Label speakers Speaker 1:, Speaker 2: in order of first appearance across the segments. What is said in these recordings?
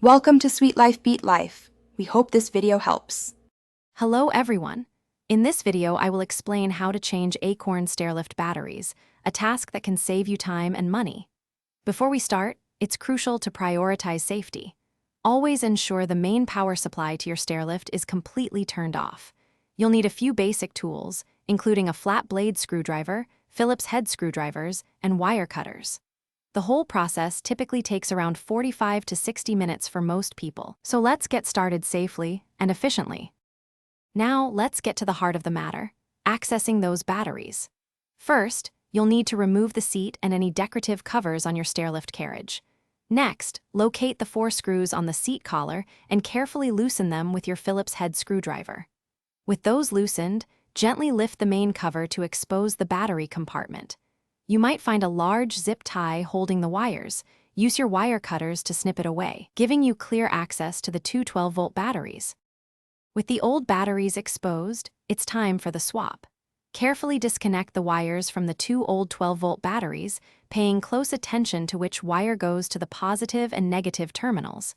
Speaker 1: Welcome to Sweet Life Beat Life. We hope this video helps.
Speaker 2: Hello everyone. In this video, I will explain how to change Acorn Stairlift batteries, a task that can save you time and money. Before we start, it's crucial to prioritize safety. Always ensure the main power supply to your stairlift is completely turned off. You'll need a few basic tools, including a flat blade screwdriver, Phillips head screwdrivers, and wire cutters. The whole process typically takes around 45 to 60 minutes for most people, so let's get started safely and efficiently. Now, let's get to the heart of the matter, accessing those batteries. First, you'll need to remove the seat and any decorative covers on your stairlift carriage. Next, locate the 4 screws on the seat collar and carefully loosen them with your Phillips head screwdriver. With those loosened, gently lift the main cover to expose the battery compartment. You might find a large zip tie holding the wires. Use your wire cutters to snip it away, giving you clear access to the two 12-volt batteries. With the old batteries exposed, it's time for the swap. Carefully disconnect the wires from the 2 old 12-volt batteries, paying close attention to which wire goes to the positive and negative terminals.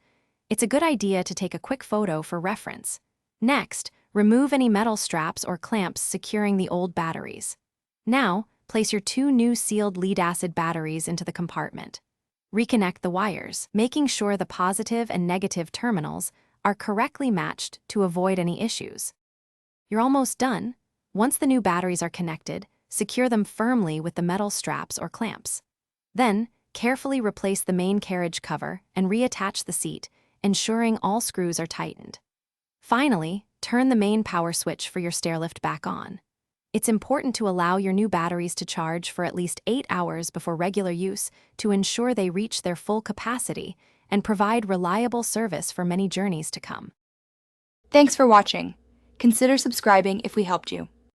Speaker 2: It's a good idea to take a quick photo for reference. Next, remove any metal straps or clamps securing the old batteries. Now, place your 2 new sealed lead-acid batteries into the compartment. Reconnect the wires, making sure the positive and negative terminals are correctly matched to avoid any issues. You're almost done. Once the new batteries are connected, secure them firmly with the metal straps or clamps. Then, carefully replace the main carriage cover and reattach the seat, ensuring all screws are tightened. Finally, turn the main power switch for your stairlift back on. It's important to allow your new batteries to charge for at least 8 hours before regular use to ensure they reach their full capacity and provide reliable service for many journeys to come.
Speaker 1: Thanks for watching. Consider subscribing if we helped you.